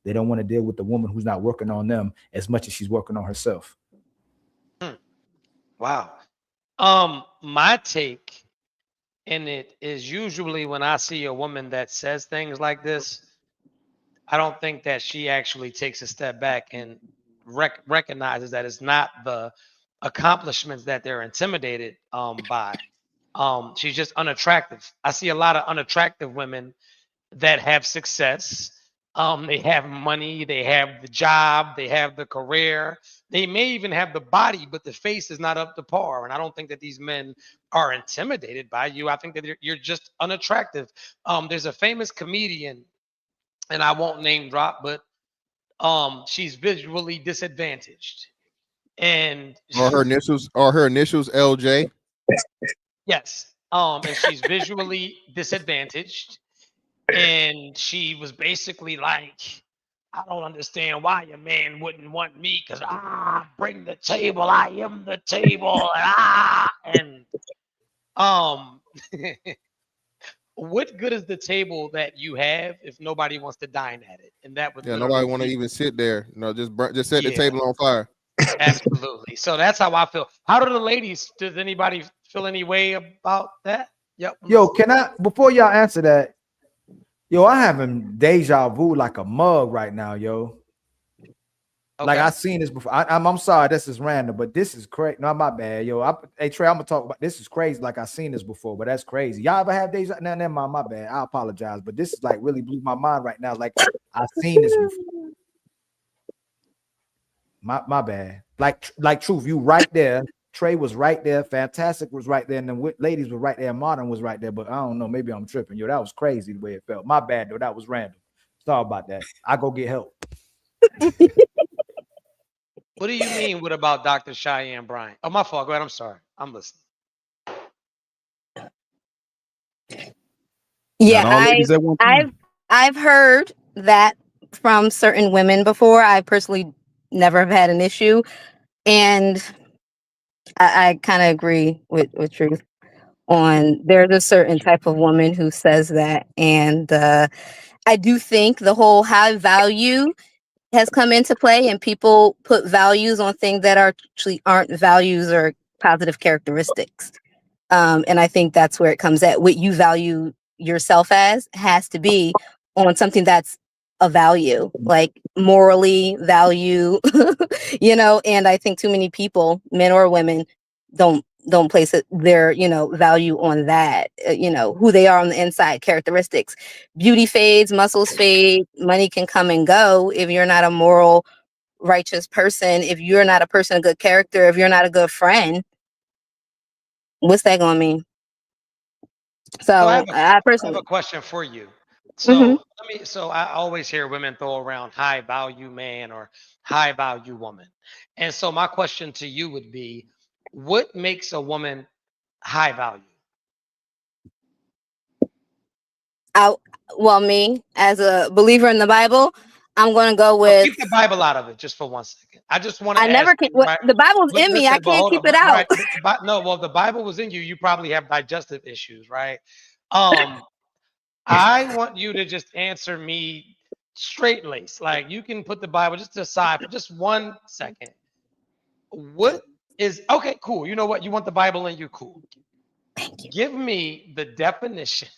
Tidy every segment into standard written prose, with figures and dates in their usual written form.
They don't want to deal with the woman who's not working on them as much as she's working on herself. Wow. My take in it is usually when I see a woman that says things like this, I don't think that she actually takes a step back and recognizes that it's not the accomplishments that they're intimidated by. She's just unattractive. I see a lot of unattractive women that have success. They have money, they have the job, they have the career, they may even have the body, but the face is not up to par. And I don't think that these men are intimidated by you. I think that you're just unattractive. There's a famous comedian, and I won't name drop, but she's visually disadvantaged. And her initials LJ. yes, and she's visually disadvantaged. And she was basically like, I don't understand why your man wouldn't want me because I bring the table, I am the table, and what good is the table that you have if nobody wants to dine at it? And that would Nobody want to even sit there. Just set the table on fire. Absolutely. So that's how I feel. How do the ladies? Does anybody feel any way about that? Yep. Yo, can I, before y'all answer that, yo, I having deja vu like a mug right now, yo. Okay. Like I seen this before. I'm sorry, this is random, but this is crazy. No, my bad, yo. Hey Trey, I'm gonna talk about this. Is crazy. Like I seen this before, but that's crazy. Y'all ever have deja? No, never mind. My bad. I apologize, but this is like really blew my mind right now. Like I seen this before. My bad. Like truth, you right there. Trey was right there. Fantastic was right there. And the ladies were right there. Modern was right there. But I don't know. Maybe I'm tripping. Yo, that was crazy the way it felt. My bad, though. That was random. Sorry about that. I go get help. What do you mean? What about Dr. Cheyenne Bryant? Oh, my fault. Go ahead. I'm sorry. I'm listening. Yeah, I've heard that from certain women before. I personally never have had an issue. And I kind of agree with Truth on there's a certain type of woman who says that. And I do think the whole high value has come into play, and people put values on things that actually aren't values or positive characteristics. And I think that's where it comes at. What you value yourself as has to be on something that's a value, like morally value, and I think too many people, men or women, don't place their, value on that, who they are on the inside, characteristics. Beauty fades, muscles fade, money can come and go. If you're not a moral, righteous person, if you're not a person of good character, if you're not a good friend, what's that going to mean? So I personally have a question for you. So so I always hear women throw around high value man or high value woman. And so my question to you would be, what makes a woman high value? Well, me as a believer in the Bible, I'm going to go with. Keep the Bible out of it just for 1 second. I just want to. I never can. The Bible's in me. I can't keep it out. Right. No, well, the Bible was in you. You probably have digestive issues, right? I want you to just answer me straight laced. Like you can put the Bible just aside for just 1 second. What is okay? Cool. You know what? You want the Bible in you? Cool. Thank you. Give me the definition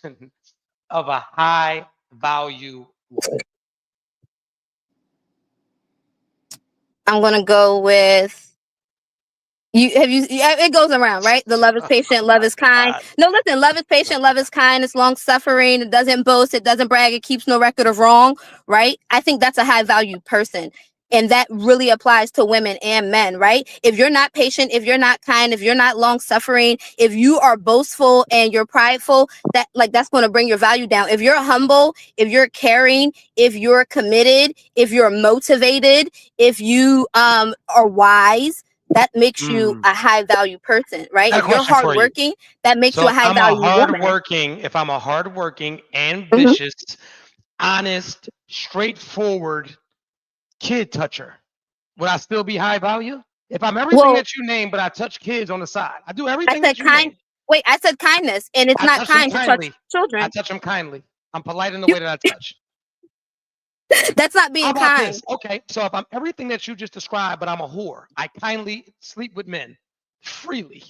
of a high value woman. I'm gonna go with you. It goes around, right? The love is patient, love is kind. No, listen, love is patient, love is kind. It's long suffering. It doesn't boast. It doesn't brag. It keeps no record of wrong, right? I think that's a high value person. And that really applies to women and men, right? If you're not patient, if you're not kind, if you're not long suffering, if you are boastful and you're prideful, that's going to bring your value down. If you're humble, if you're caring, if you're committed, if you're motivated, if you are wise, that makes you a high value person, right? If you're hardworking, that makes you a high value woman. If I'm a hardworking, ambitious, honest, straightforward kid toucher, would I still be high value? If I'm everything that you name, but I touch kids on the side, I do everything that you name. Wait, I said kindness, and it's not kind to touch children. I touch them kindly. I'm polite in the way that I touch. That's not being kind. This? Okay, so if I'm everything that you just described, but I'm a whore, I kindly sleep with men freely,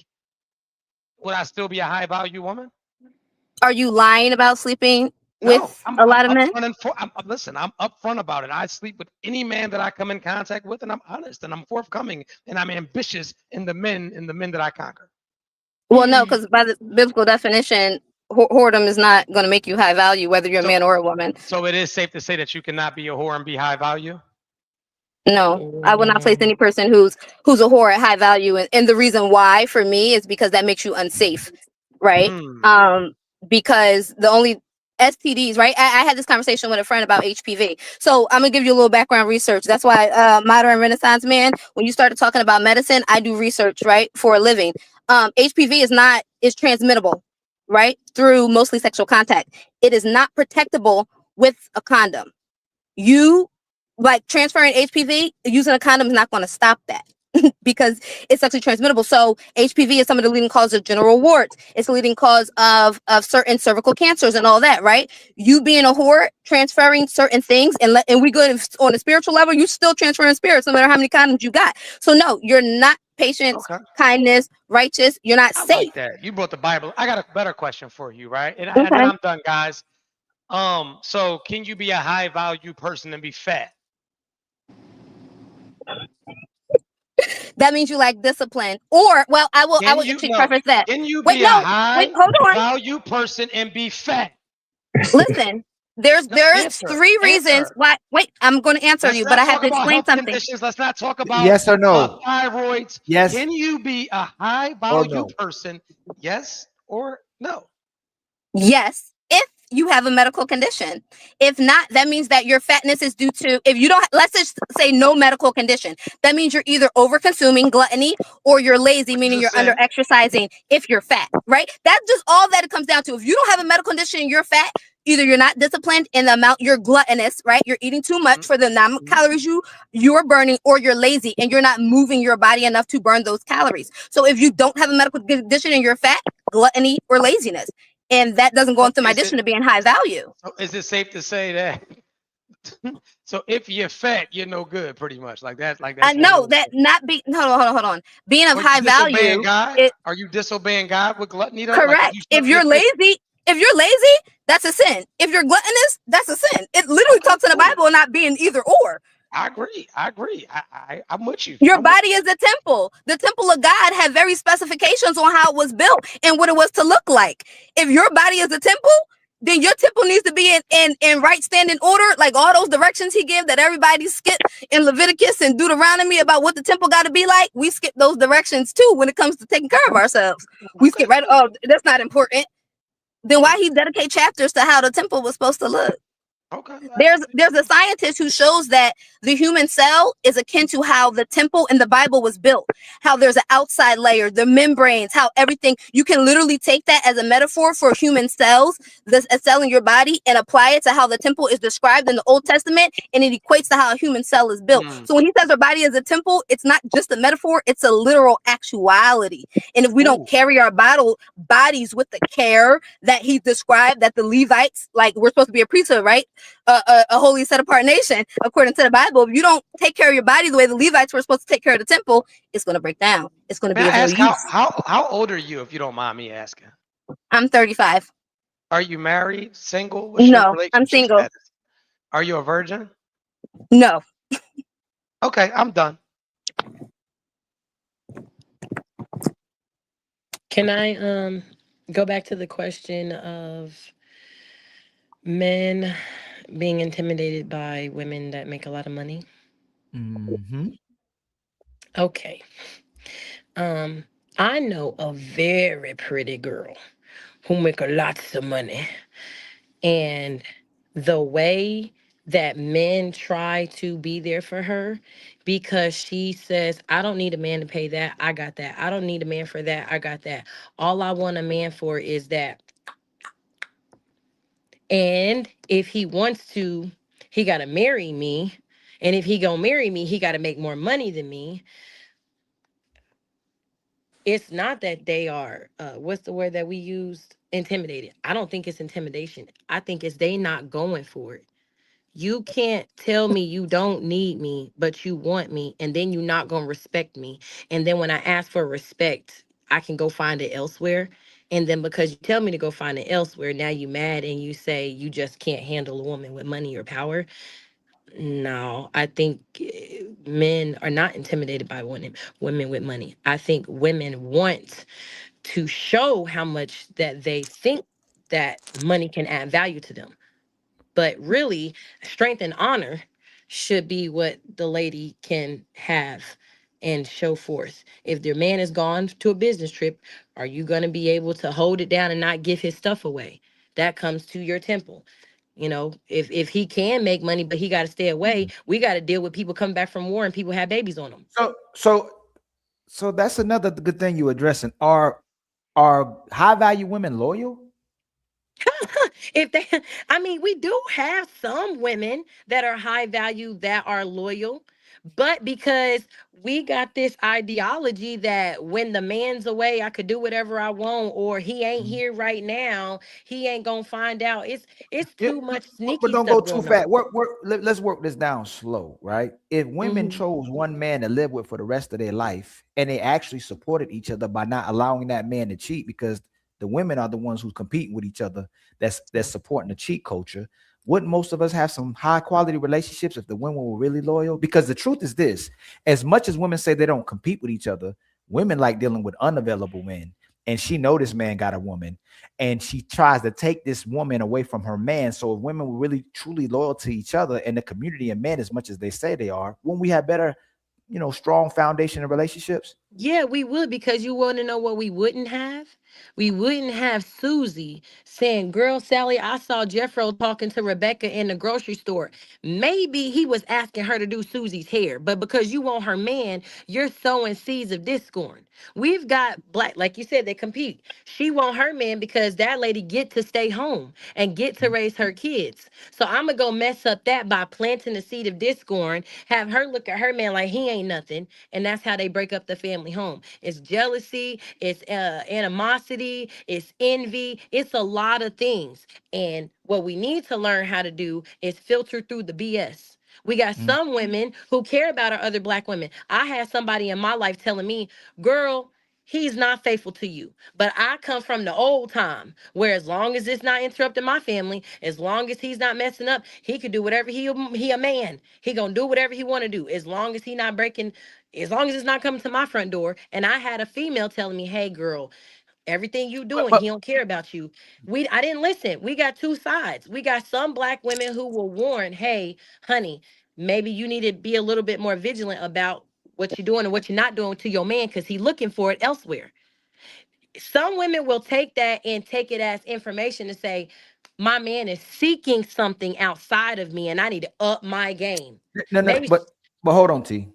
would I still be a high value woman? Are you lying about sleeping with a lot of men? Listen, I'm upfront about it. I sleep with any man that I come in contact with, and I'm honest and I'm forthcoming and I'm ambitious in the men that I conquer. Well, no, because by the biblical definition, whoredom is not going to make you high value, whether you're a man or a woman. So it is safe to say that you cannot be a whore and be high value? No, I would not place any person who's a whore at high value. And the reason why for me is because that makes you unsafe, right? Because the only STDs, right? I had this conversation with a friend about HPV. So I'm gonna give you a little background research. That's why Modern Renaissance Man, when you started talking about medicine, I do research, right, for a living. HPV is transmittable, right, through mostly sexual contact. It is not protectable with a condom. You like transferring HPV, using a condom is not going to stop that because it's sexually transmittable. So HPV is some of the leading causes of genital warts. It's the leading cause of certain cervical cancers and all that, right? You being a whore, transferring certain things, and we go on a spiritual level, you still transferring spirits no matter how many condoms you got. So no, you're not patience, kindness, righteous. You're not safe. Like that. You brought the Bible. I got a better question for you, right? And then I'm done, guys. So can you be a high value person and be fat? That means you lack discipline. Or, well, I will actually preface that. Can you be a high value person and be fat? Listen, there's 3 reasons why. Wait, I'm going to answer you, but I have to explain something. Let's not talk about yes or no. Thyroids. Yes. Can you be a high value person? Yes or no? Yes, if you have a medical condition. If not, that means that your fatness is due to, if you don't, let's just say no medical condition. That means you're either over consuming, gluttony, or you're lazy, meaning you're under exercising if you're fat, right? That's just all that it comes down to. If you don't have a medical condition and you're fat, either you're not disciplined in the amount, you're gluttonous, right? You're eating too much for the amount of calories you're burning, or you're lazy and you're not moving your body enough to burn those calories. So if you don't have a medical condition and you're fat, gluttony or laziness. And that doesn't go into my addition to being high value. So is it safe to say that? So if you're fat, you're no good, pretty much like that. I know that not be. Hold on. Being of high value. Are you disobeying God with gluttony? Correct. If you're lazy, that's a sin. If you're gluttonous, that's a sin. It literally talks in the Bible not being either or. I agree. I'm with you. Your body is a temple. The temple of God had very specifications on how it was built and what it was to look like. If your body is a temple, then your temple needs to be in right standing order, like all those directions he gave that everybody skipped in Leviticus and Deuteronomy about what the temple got to be like. We skip those directions too when it comes to taking care of ourselves. We skip right. Oh, that's not important. Then why he dedicate chapters to how the temple was supposed to look? Okay. There's a scientist who shows that the human cell is akin to how the temple in the Bible was built, how there's an outside layer, the membranes, how everything, you can literally take that as a metaphor for human cells, a cell in your body, and apply it to how the temple is described in the Old Testament, and it equates to how a human cell is built. So when he says our body is a temple, it's not just a metaphor, it's a literal actuality. And if we don't carry our bodies with the care that he described, that the Levites, like we're supposed to be a priesthood, right? A holy set apart nation, according to the Bible. If you don't take care of your body the way the Levites were supposed to take care of the temple, it's going to break down. It's going to be a ask how old are you, if you don't mind me asking? I'm 35. Are you married, single? No, I'm single. Status? Are you a virgin? No. Okay, I'm done. Can I go back to the question of men being intimidated by women that make a lot of money? Okay. I know a very pretty girl who make a lots of money, and the way that men try to be there for her, because she says, I don't need a man to pay that, I got that. I don't need a man for that, I got that. All I want a man for is that. And if he wants to, he got to marry me. And if he gonna marry me, he got to make more money than me. It's not that they are, what's the word that we used? Intimidated. I don't think it's intimidation. I think it's they not going for it. You can't tell me you don't need me, but you want me, and then you're not going to respect me. And then when I ask for respect, I can go find it elsewhere. And then because you tell me to go find it elsewhere, now you mad and you say you just can't handle a woman with money or power. No, I think men are not intimidated by women with money. I think women want to show how much that they think that money can add value to them. But really, strength and honor should be what the lady can have and show forth. If their man is gone to a business trip, are you going to be able to hold it down and not give his stuff away? That comes to your temple. You know, if he can make money, but he got to stay away, we got to deal with people coming back from war and people have babies on them. So that's another good thing you addressing. Are high value women loyal? If they, I mean, we do have some women that are high value that are loyal, but because we got this ideology that when the man's away, I could do whatever I want, or he ain't here right now, he ain't gonna find out. It's Yeah, too much but sneaky don't go stuff too going on. fast. Let's work this down slow, right? If women Hmm. chose one man to live with for the rest of their life, and they actually supported each other by not allowing that man to cheat, because the women are the ones who's competing with each other, that's supporting the cheat culture. Wouldn't most of us have some high quality relationships if the women were really loyal? Because the truth is this: as much as women say they don't compete with each other, women like dealing with unavailable men. And she know this man got a woman, and she tries to take this woman away from her man. So if women were really truly loyal to each other and the community and men as much as they say they are, wouldn't we have better, strong foundation in relationships? Yeah, we would, because you want to know what we wouldn't have? We wouldn't have Susie saying, "Girl, Sally, I saw Jeffro talking to Rebecca in the grocery store." Maybe he was asking her to do Susie's hair, but because you want her man, you're sowing seeds of discord. We've got black, like you said, they compete. She want her man because that lady get to stay home and get to raise her kids. So I'm gonna go mess up that by planting the seed of discord, have her look at her man like he ain't nothing, and that's how they break up the family home. It's jealousy, it's animosity, it's envy, it's a lot of things. And what we need to learn how to do is filter through the BS. We got some women who care about our other black women. I had somebody in my life telling me, "Girl, he's not faithful to you." But I come from the old time where as long as it's not interrupting my family, as long as he's not messing up, he could do whatever he a man. He gonna do whatever he want to do as long as he not breaking, as long as it's not coming to my front door. And I had a female telling me, "Hey girl, everything you But, doing, but he don't care about you." I didn't listen. We got two sides. We got some black women who will warn, "Hey, honey, maybe you need to be a little bit more vigilant about what you're doing and what you're not doing to your man because he's looking for it elsewhere." Some women will take that and take it as information to say, "My man is seeking something outside of me and I need to up my game." no, Maybe. but hold on, T.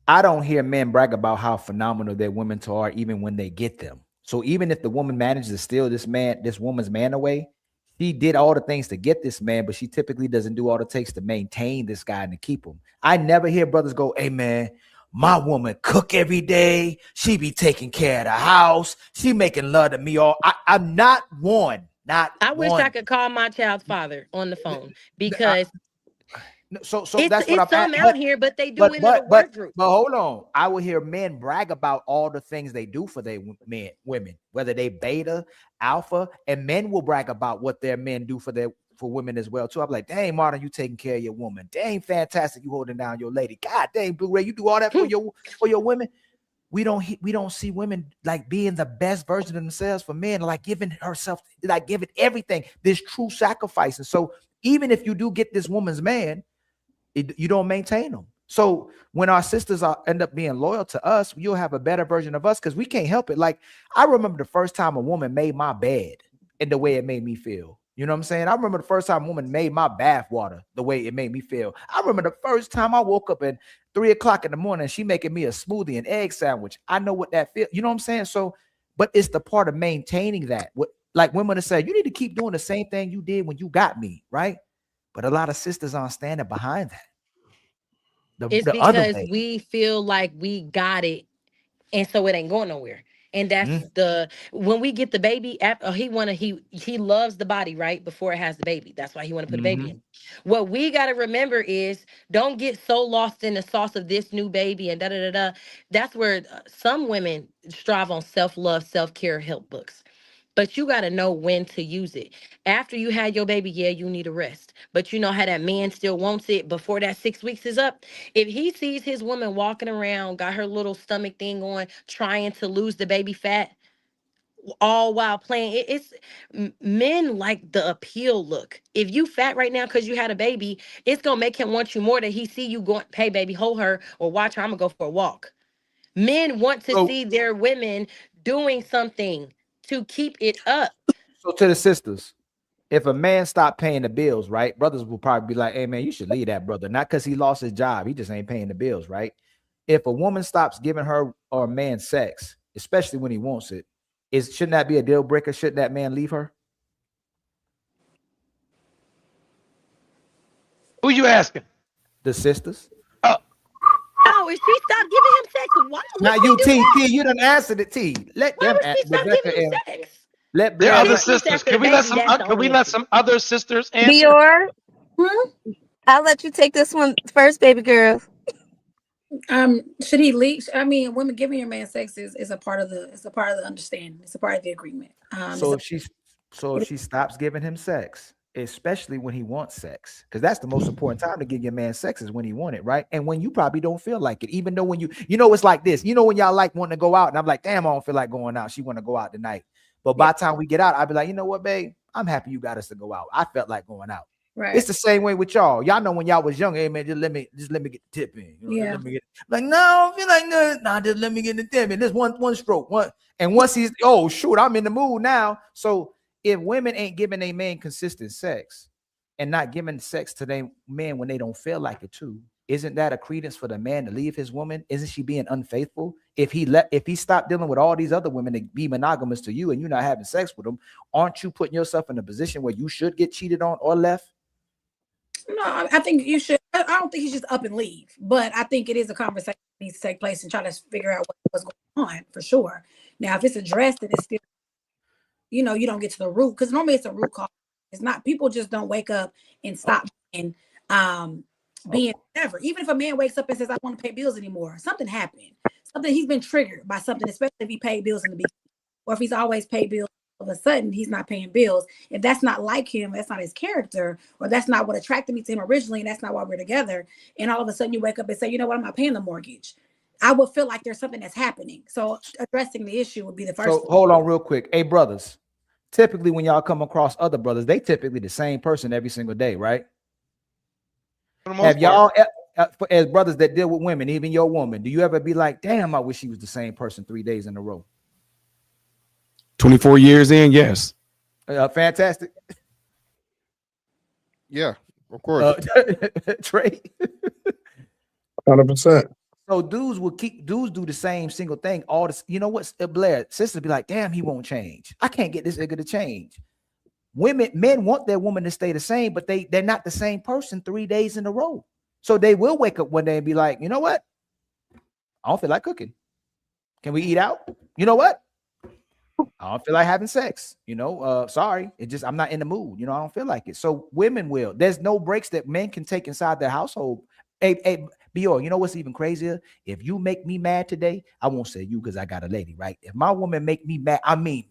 I don't hear men brag about how phenomenal their women are, even when they get them. So even if the woman manages to steal this woman's man away, she did all the things to get this man, but she typically doesn't do all it takes to maintain this guy and to keep him. I never hear brothers go, "Hey man, my woman cook every day. She be taking care of the house. She making love to me all." I'm not one, not I wish I one. could call my child's father on the phone I- because so it's that's what I'm at. some out here, but they do it in the But word group. hold on. I will hear men brag about all the things they do for their women, whether they beta, alpha, and men will brag about what their men do for women as well too. I'm like, "Dang, Martin, you taking care of your woman. Dang, fantastic, you holding down your lady. God dang, Blu-ray, you do all that for your women." We don't see women like being the best version of themselves for men, like giving herself, like giving everything, this true sacrifice. And so even if you do get this woman's man, you don't maintain them. So when our sisters end up being loyal to us, you'll have a better version of us because we can't help it. Like I remember the first time a woman made my bed and the way it made me feel. You know what I'm saying? I remember the first time a woman made my bath water the way it made me feel. I remember the first time I woke up at 3 o'clock in the morning, she making me a smoothie and egg sandwich. I know what that feels. You know what I'm saying? So, but it's the part of maintaining that. What, like women are saying, you need to keep doing the same thing you did when you got me, right? But a lot of sisters aren't standing behind that. It's The other because way. we feel like we got it, and so it ain't going nowhere. And that's when we get the baby, after he loves the body right before it has the baby. That's why he want to put a baby in. What we got to remember is don't get so lost in the sauce of this new baby and da da da da. That's where some women strive on self-love, self-care help books. But you got to know when to use it. After you had your baby, yeah, you need a rest. But you know how that man still wants it before that 6 weeks is up? If he sees his woman walking around, got her little stomach thing on, trying to lose the baby fat, all while playing, men like the appeal look. If you fat right now because you had a baby, it's going to make him want you more than he see you going, hey, baby, hold her or watch her. I'm going to go for a walk. Men want to see their women doing something to keep it up. So to the sisters, if a man stopped paying the bills, right, brothers will probably be like, hey, man, you should leave that brother. Not because he lost his job. He just ain't paying the bills, right? If a woman stops giving her or a man sex, especially when he wants it, shouldn't that be a deal breaker? Shouldn't that man leave her? Who you asking? The sisters. Oh, if she stopped giving him sex, why would now you T, you done answered it, T. Let why them would she stop giving him sex? Let their other sisters. Can we let some other sisters answer? Dior, I'll let you take this one first, baby girl. Should he leave? I mean, women giving your man sex is a part of the understanding. It's a part of the agreement. So if she stops giving him sex, especially when he wants sex, because that's the most important time to give your man sex is when he want it, right? And when you probably don't feel like it, even though when it's like this, when y'all like wanting to go out, and I'm like, damn, I don't feel like going out. She want to go out tonight, but by the time we get out, I'll be like, you know what, babe, I'm happy you got us to go out. I felt like going out. Right. It's the same way with y'all. Y'all know when y'all was young, hey man, just let me get the tip in. Let me get like, no, I don't feel like that. Nah, just let me get the tip in. This one stroke, one. And once he's, oh shoot, I'm in the mood now. So if women ain't giving a man consistent sex and not giving sex to their man when they don't feel like it too, isn't that a credence for the man to leave his woman? Isn't she being unfaithful? If he stopped dealing with all these other women to be monogamous to you and you're not having sex with them, aren't you putting yourself in a position where you should get cheated on or left? No, I think you should. I don't think he should just up and leave, but I think it is a conversation that needs to take place and try to figure out what's going on for sure. Now, if it's addressed and it's still, you don't get to the root, because normally it's a root cause. It's not, people just don't wake up and stop being whatever. Even if a man wakes up and says, I want to pay bills anymore, something happened. He's been triggered by something, especially if he paid bills in the beginning, or if he's always paid bills. All of a sudden he's not paying bills. If that's not like him, that's not his character, or that's not what attracted me to him originally, and that's not why we're together, and all of a sudden you wake up and say, you know what, I'm not paying the mortgage, I would feel like there's something that's happening. So addressing the issue would be the first. So hold on real quick. Hey, brothers, typically when y'all come across other brothers, they typically the same person every single day, right? Have y'all, as brothers that deal with women, even your woman, do you ever be like, damn, I wish she was the same person 3 days in a row? 24 years in, yes. Fantastic. Yeah, of course. Trey. 100%. So dudes do the same single thing. All this, you know what, Blair, sisters be like, damn, he won't change. I can't get this nigga to change. Men want their woman to stay the same, but they're not the same person 3 days in a row. So they will wake up one day and be like, you know what? I don't feel like cooking. Can we eat out? You know what? I don't feel like having sex, sorry. I'm not in the mood. I don't feel like it. So women will. There's no breaks that men can take inside their household. Hey, Bior, you know what's even crazier? If you make me mad today, I won't say you because I got a lady, right? If my woman make me mad,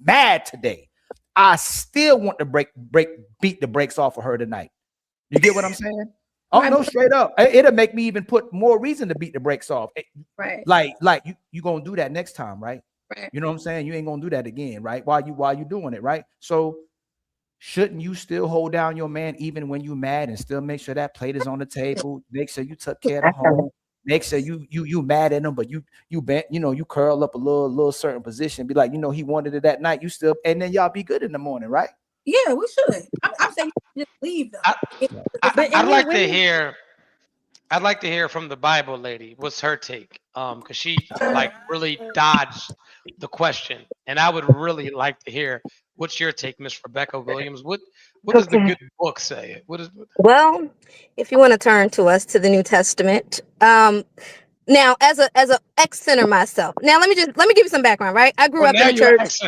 mad today, I still want to beat the brakes off of her tonight. You get what I'm saying? Oh, no, straight up. It'll make me even put more reason to beat the brakes off. Right. Like you gonna do that next time, right? Right. You know what I'm saying? You ain't gonna do that again, right? While you doing it, right? So shouldn't you still hold down your man even when you mad and still make sure that plate is on the table? Make sure you took care of the home. Make sure you mad at him, but you bent, you curl up a little certain position. Be like, he wanted it that night. You still, and then y'all be good in the morning, right? Yeah, we should. I'm saying just leave though. I'd like to hear from the Bible lady. What's her take? Because she really dodged the question, and I would really like to hear what's your take, Miss Rebecca Williams. What does the good book say? Well, if you want to turn to the New Testament, Now, as a ex-sinner myself. Now, let me give you some background, right? I grew up in a church.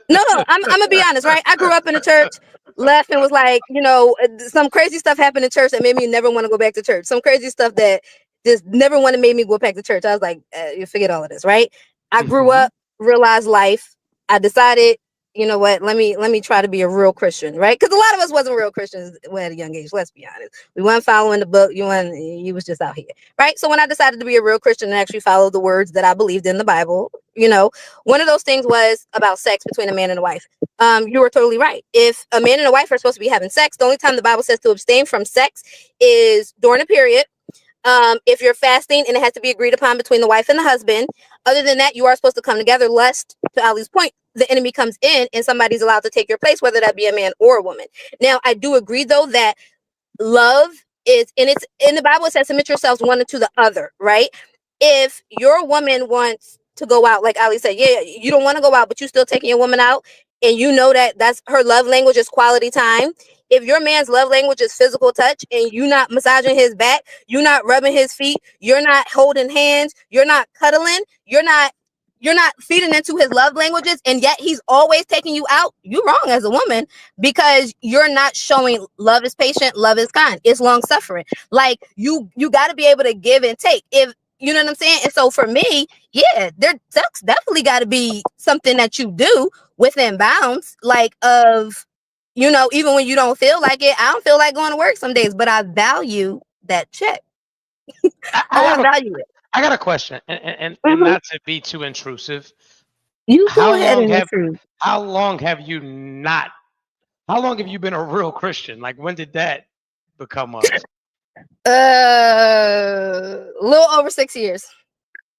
No, I'm gonna be honest, right? I grew up in a church, left and was like, some crazy stuff happened in church that made me never want to go back to church. Some crazy stuff that just never wanted made me go back to church. I was like, you forget all of this, right? I grew up, realized life. I decided, you know what? Let me try to be a real Christian, right? Because a lot of us wasn't real Christians at a young age. Let's be honest. We weren't following the book. You was just out here, right? So when I decided to be a real Christian and actually follow the words that I believed in the Bible, one of those things was about sex between a man and a wife. You were totally right. If a man and a wife are supposed to be having sex, the only time the Bible says to abstain from sex is during a period. If you're fasting and it has to be agreed upon between the wife and the husband. Other than that, you are supposed to come together, lest, to Ali's point, the enemy comes in and somebody's allowed to take your place, whether that be a man or a woman. Now, I do agree, though, that love is, and it's in the Bible, it says submit yourselves one to the other, right? If your woman wants to go out, like Ali said, yeah, you don't want to go out, but you still taking your woman out, and you know that that's her love language is quality time. If your man's love language is physical touch and you're not massaging his back, you're not rubbing his feet, you're not holding hands, you're not cuddling, you're not feeding into his love languages, and yet he's always taking you out, you're wrong as a woman, because you're not showing love is patient, love is kind, it's long suffering. Like you got to be able to give and take. If you know what I'm saying? And so for me, yeah, that's definitely got to be something that you do within bounds, like of, even when you don't feel like it. I don't feel like going to work some days, but I value that check. I value it. I got a question, and not to be too intrusive. You go ahead and intrude. How long have you been a real Christian? Like, when did that become up? A little over 6 years.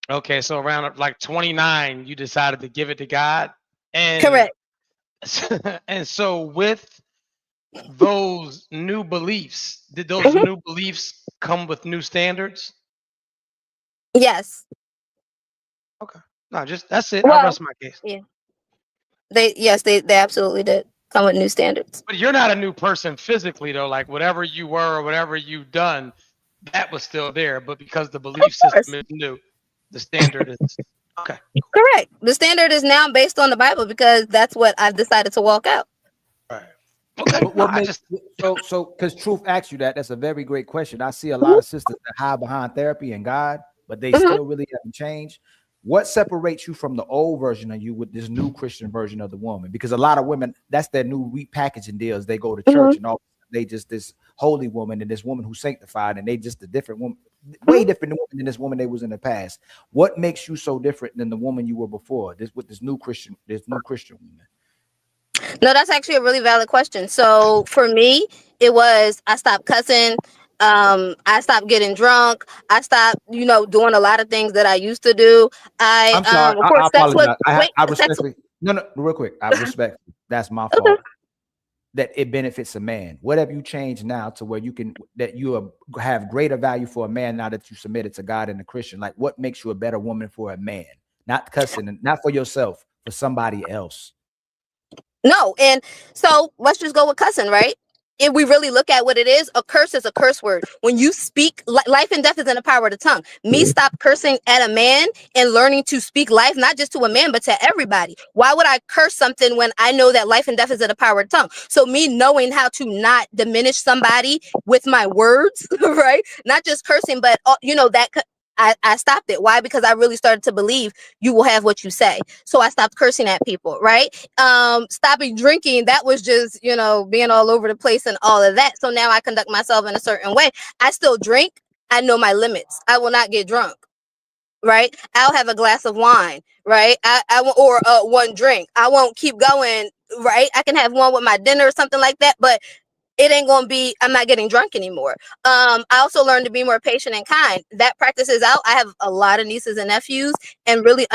Okay, so around like 29, you decided to give it to God. And correct. And so with those new beliefs, did those new beliefs come with new standards? Yes. Okay. No, just that's it. I'll rest my case. Yeah. They absolutely did come with new standards. But you're not a new person physically, though. Like whatever you were or whatever you've done, that was still there. But because the belief system is new, the standard is okay. Correct. The standard is now based on the Bible because that's what I've decided to walk out. Right. Okay. So because Truth asked you that, that's a very great question. I see a lot of sisters that hide behind therapy and God, but they still really haven't changed. What separates you from the old version of you with this new Christian version of the woman? Because a lot of women, that's their new repackaging deals. They go to church and all they just this holy woman and this woman who's sanctified, and they just a different woman, way different woman than this woman they was in the past. What makes you so different than the woman you were before? This new Christian woman. No, that's actually a really valid question. So for me, it was I stopped cussing. I stopped getting drunk. I stopped, doing a lot of things that I used to do. I'm sorry. Of course, I apologize. I respectfully, no, real quick. I respect. That's my fault. That it benefits a man. What have you changed now to where you have greater value for a man now that you submitted to God and the Christian? Like, what makes you a better woman for a man? Not cussing, and not for yourself, for somebody else. No, and so let's just go with cussing, right? If we really look at what it is, a curse is a curse word. When you speak, life and death is in the power of the tongue. Me stop cursing at a man and learning to speak life, not just to a man, but to everybody. Why would I curse something when I know that life and death is in the power of the tongue? So me knowing how to not diminish somebody with my words, right? Not just cursing, but that I stopped it. Why? Because I really started to believe you will have what you say. So I stopped cursing at people, right? Stopping drinking, that was just, being all over the place and all of that. So now I conduct myself in a certain way. I still drink. I know my limits. I will not get drunk, right? I'll have a glass of wine, right? Or one drink. I won't keep going, right? I can have one with my dinner or something like that, but it ain't gonna be, I'm not getting drunk anymore. I also learned to be more patient and kind. That practice is out. I have a lot of nieces and nephews, and really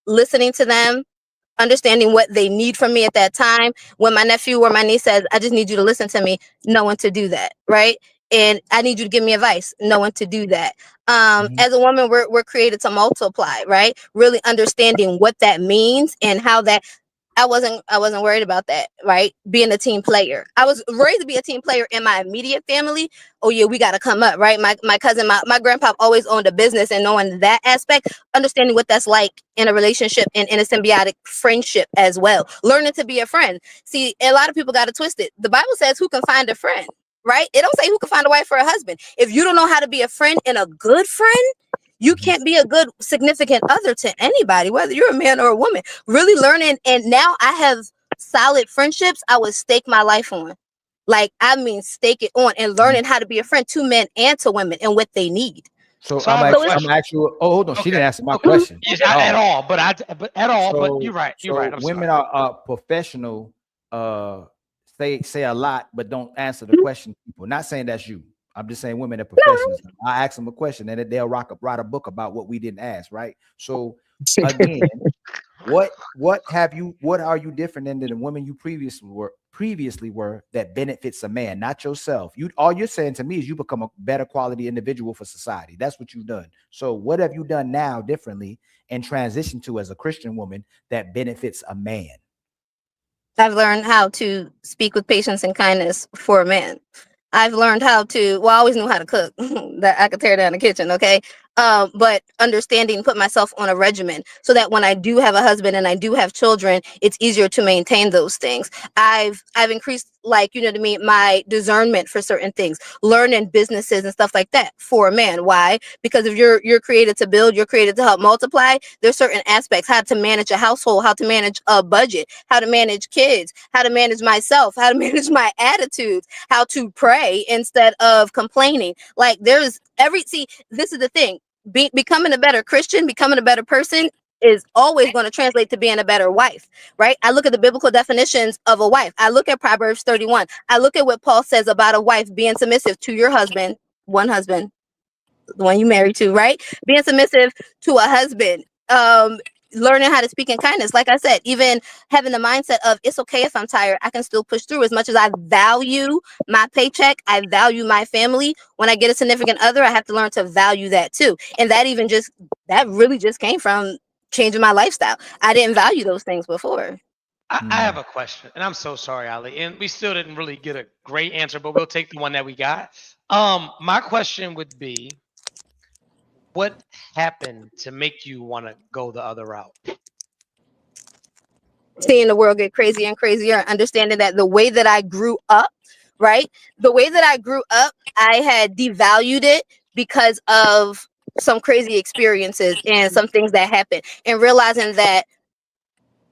listening to them, understanding what they need from me at that time. When my nephew or my niece says, I just need you to listen to me, knowing to do that, right? And I need you to give me advice, knowing to do that. As a woman, we're created to multiply, right? Really understanding what that means and how that I wasn't worried about that, right? Being a team player. I was raised to be a team player in my immediate family. Oh yeah, we got to come up, right? My cousin, my grandpa always owned a business, and knowing that aspect, understanding what that's like in a relationship and in a symbiotic friendship as well. Learning to be a friend. See, a lot of people got it twisted. The Bible says who can find a friend, right? It don't say who can find a wife or a husband. If you don't know how to be a friend and a good friend, you can't be a good significant other to anybody, whether you're a man or a woman. Really learning, and now I have solid friendships I would stake my life on. Like, I mean, stake it on, and learning how to be a friend to men and to women and what they need. So I'm actually. Oh, hold on. Okay. She didn't answer my question. At all. But you're right. You're right. Women are professional. Say a lot, but don't answer the question. People, not saying that's you. I'm just saying women are professionals. I ask them a question and they'll write a book about what we didn't ask, right? So again, what are you different than the women you previously were that benefits a man, not yourself? All you're saying to me is you become a better quality individual for society. That's what you've done. So what have you done now differently and transition to as a Christian woman that benefits a man? I've learned how to speak with patience and kindness for a man. I've learned how to, I always knew how to cook, that I could tear down the kitchen, okay? But understanding, put myself on a regimen so that when I do have a husband and I do have children, it's easier to maintain those things. I've increased, like, you know what I mean, my discernment for certain things, learning businesses and stuff like that for a man. Why? Because if you're created to build, you're created to help multiply. There's certain aspects, how to manage a household, how to manage a budget, how to manage kids, how to manage myself, how to manage my attitudes, how to pray instead of complaining. Like, see, this is the thing. Becoming a better Christian, becoming a better person is always going to translate to being a better wife, right? I look at the biblical definitions of a wife. I look at Proverbs 31. I look at what Paul says about a wife being submissive to your husband, one husband, the one you married to, right? Being submissive to a husband, learning how to speak in kindness. Like I said, even having the mindset of it's okay if I'm tired, I can still push through. As much as I value my paycheck, I value my family. When I get a significant other, I have to learn to value that too. And that really just came from changing my lifestyle. I didn't value those things before. I have a question, and I'm so sorry, Ali, and we still didn't really get a great answer, but we'll take the one that we got. My question would be, what happened to make you want to go the other route? Seeing the world get crazier and crazier, understanding that the way that I grew up, right? The way that I grew up, I had devalued it because of some crazy experiences and some things that happened, and realizing that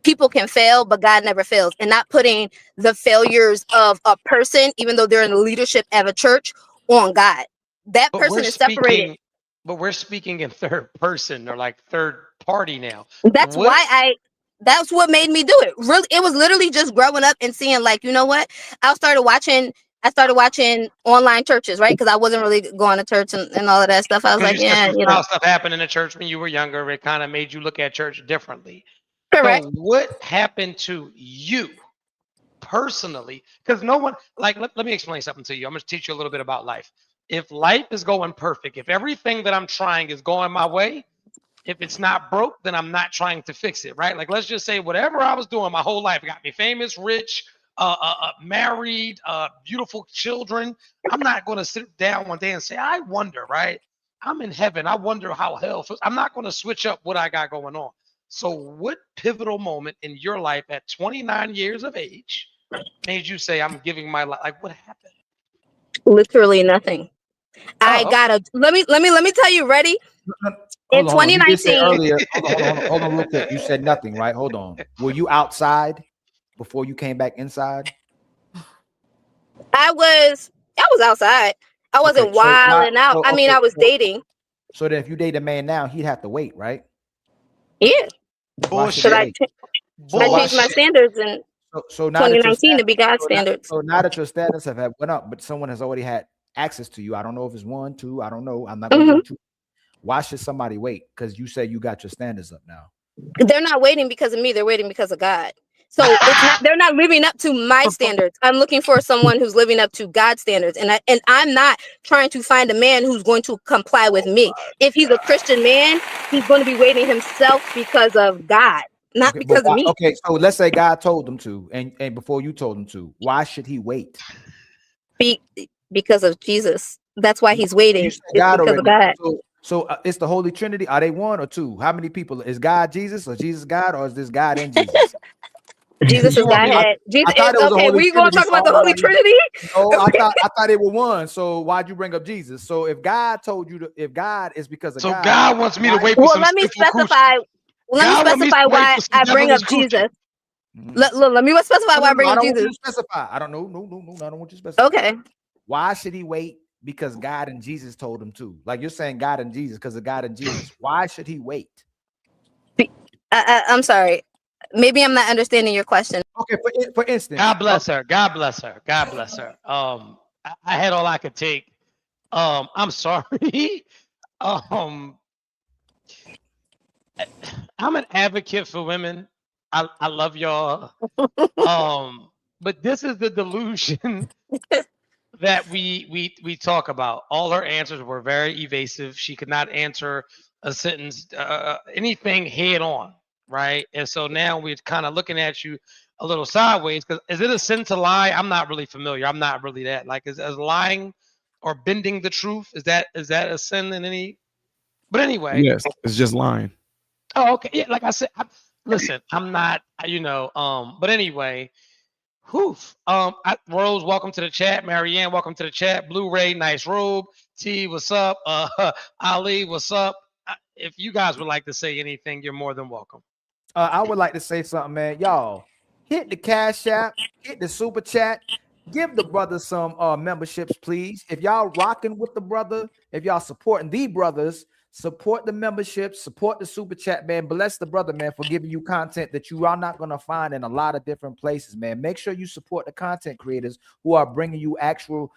people can fail, but God never fails, and not putting the failures of a person, even though they're in the leadership of a church, on God. That person is separated. But we're speaking in third person or like third party now. That's that's what made me do it. Really, it was literally just growing up and seeing, like, you know what? I started watching online churches, right? Because I wasn't really going to church and all of that stuff. I was like, yeah, you know, stuff happened in the church when you were younger. It kind of made you look at church differently. Correct. So what happened to you personally? Because no one, like, let me explain something to you. I'm going to teach you a little bit about life. If life is going perfect, if everything that I'm trying is going my way, if it's not broke, then I'm not trying to fix it, right? Like, let's just say whatever I was doing my whole life got me famous, rich, married, beautiful children. I'm not going to sit down one day and say, I wonder, right? I'm in heaven. I wonder how hell feels. I'm not going to switch up what I got going on. So what pivotal moment in your life at 29 years of age made you say, I'm giving my life? Like, what happened? Literally nothing. Let me tell you, ready? In 2019. Hold on real quick. You said nothing, right? Hold on. Were you outside before you came back inside? I was outside. I wasn't wilding out. I mean, I was dating. So then if you date a man now, he'd have to wait, right? Yeah. Bullshit. I changed my standards in 2019 to be God's standards. So now that your standards have went up, but someone has already had access to you. I don't know if it's 1, 2. I don't know. I'm not going to go to. Why should somebody wait? Because you say you got your standards up now. They're not waiting because of me. They're waiting because of God. So they're not living up to my standards. I'm looking for someone who's living up to God's standards. And I'm not trying to find a man who's going to comply with me. If he's a Christian man, he's going to be waiting himself because of God. not Okay, because of me. okay, so let's say God told them to, and before you told him to, why should he wait? Because of Jesus. That's why he's waiting. You said It's God because already. of God. So it's the Holy Trinity. Are they one or two? How many people is God Jesus or Jesus God, or is this God and Jesus? Jesus is Godhead. Jesus I thought is it was a okay. Holy We gonna Trinity, talk so about the I was Holy like, Trinity. no, I thought they were one. So why'd you bring up Jesus? So if God told you to, if God is because of So God, God wants me to wait for Well, some let me sinful crucial. specify. Let me God want me specify to wait why for some I bring up devilish crucial. Jesus. Let me specify why I bring I up don't want you Jesus. to specify. I don't know. No. I don't want you to specify. Okay. Why should he wait? Because God and Jesus told him to. Like you're saying God and Jesus because of God and Jesus. Why should he wait? I'm sorry. Maybe I'm not understanding your question. Okay, for instance. God bless her. God bless her. God bless her. I had all I could take. I'm sorry. I'm an advocate for women. I love y'all. But this is the delusion that we talk about. All her answers were very evasive. She could not answer a sentence, anything head on, right? And so now we're kind of looking at you a little sideways. Because is it a sin to lie? I'm not really familiar. I'm not really that. Like, is lying or bending the truth? Is that a sin in any? But anyway. Yes, it's just lying. Oh, okay. Yeah, like I said, listen, I'm not, but anyway. Hoof. Rose, welcome to the chat. Marianne, welcome to the chat. Blu-ray, nice robe. T, what's up? Ali, what's up? If you guys would like to say anything, you're more than welcome. I would like to say something, man. Y'all hit the Cash App, hit the Super Chat, give the brother some memberships, please. If y'all rocking with the brother, if y'all supporting the brothers, support the membership, support the Super Chat, man. Bless the brother, man, for giving you content that you are not going to find in a lot of different places, man. Make sure you support the content creators who are bringing you actual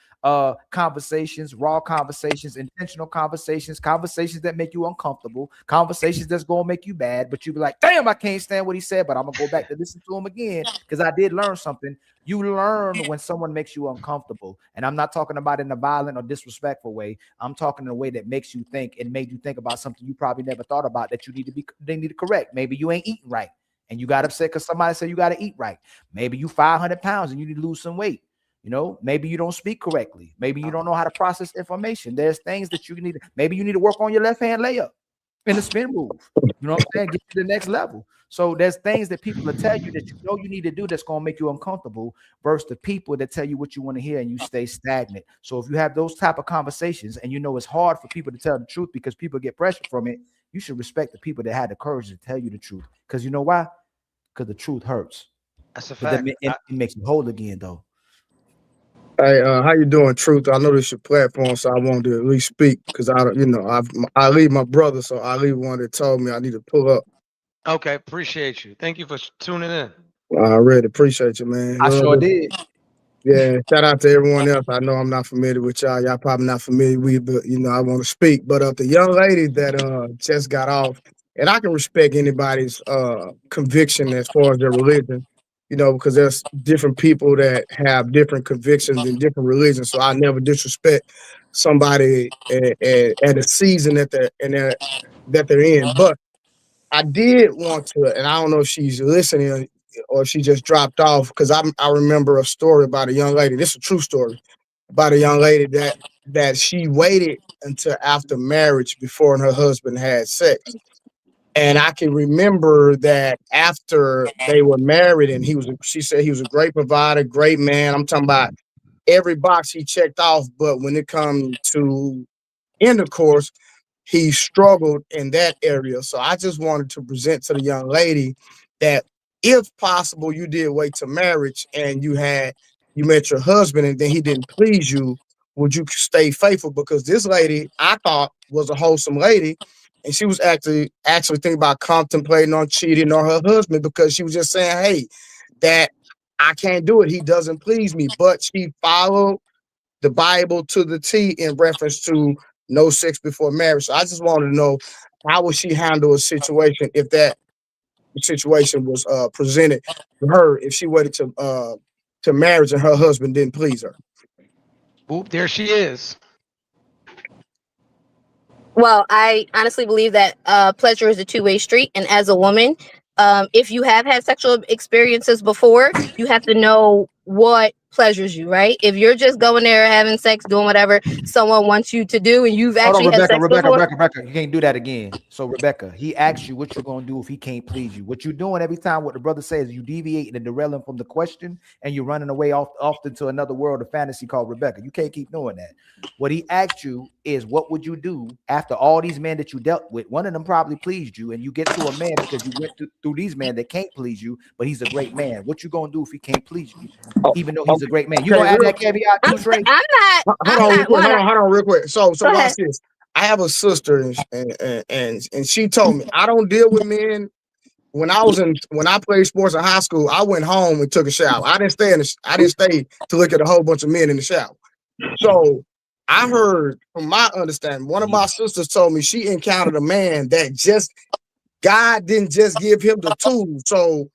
conversations, raw conversations, intentional conversations, conversations that make you uncomfortable, conversations that's going to make you mad, but you be like, damn, I can't stand what he said, but I'm going to go back to listen to him again because I did learn something. You learn when someone makes you uncomfortable. And I'm not talking about in a violent or disrespectful way. I'm talking in a way that makes you think and made you think about something you probably never thought about that they need to correct. Maybe you ain't eating right and you got upset because somebody said you got to eat right. Maybe you 500 pounds and you need to lose some weight. You know, maybe you don't speak correctly. Maybe you don't know how to process information. There's things that you need. Maybe you need to work on your left hand layup in the spin move. You know what I'm saying? Get to the next level. So there's things that people will tell you that you know you need to do that's going to make you uncomfortable versus the people that tell you what you want to hear and you stay stagnant. So if you have those type of conversations and you know it's hard for people to tell the truth because people get pressure from it, you should respect the people that had the courage to tell you the truth. Because you know why? Because the truth hurts. That's a fact. It makes you whole again, though. Hey, how you doing, Truth? I know this is your platform, so I wanted to at least speak because I leave my brother, so I leave one that told me I need to pull up. Okay, appreciate you. Thank you for tuning in. I really appreciate you, man. I sure did. Yeah, shout out to everyone else. I know I'm not familiar with y'all. Y'all probably not familiar with, but I want to speak. But the young lady that just got off, and I can respect anybody's conviction as far as their religion, because there's different people that have different convictions in different religions. So I never disrespect somebody at a season that they're in. But I did want to, and I don't know if she's listening or she just dropped off, because I remember a story about a young lady. This is a true story about a young lady that she waited until after marriage before her husband had sex. And I can remember that after they were married, and she said he was a great provider, great man. I'm talking about every box he checked off, but when it comes to intercourse, he struggled in that area. So I just wanted to present to the young lady that if possible, you did wait to marriage and you met your husband and then he didn't please you, would you stay faithful? Because this lady, I thought, was a wholesome lady, and she was actually thinking about contemplating on cheating on her husband because she was just saying, hey, that I can't do it. He doesn't please me. But she followed the Bible to the T in reference to no sex before marriage. So I just wanted to know, how would she handle a situation if that situation was presented to her, if she waited to marriage and her husband didn't please her? Oop, there she is. Well, I honestly believe that pleasure is a two-way street, and as a woman, if you have had sexual experiences before, you have to know what pleasures you, right? If you're just going there having sex, doing whatever someone wants you to do, and you've Hold on, actually had sex before. Rebecca, you can't do that again. So Rebecca, he asked you what you're gonna do if he can't please you. What you're doing every time what the brother says, you deviating and derailing from the question, and you're running away often to another world of fantasy called Rebecca. You can't keep doing that. What he asked you is, what would you do after all these men that you dealt with? One of them probably pleased you, and you get to a man because you went through these men that can't please you, but he's a great man. What you gonna do if he can't please you, even though he's a great man? You gonna add that caveat too, Trey? Hold on, real quick. So watch this. I have a sister, and she told me I don't deal with men. When I played sports in high school, I went home and took a shower. I didn't stay to look at a whole bunch of men in the shower. So I heard, from my understanding, one of my sisters told me she encountered a man that God didn't just give him the tools, so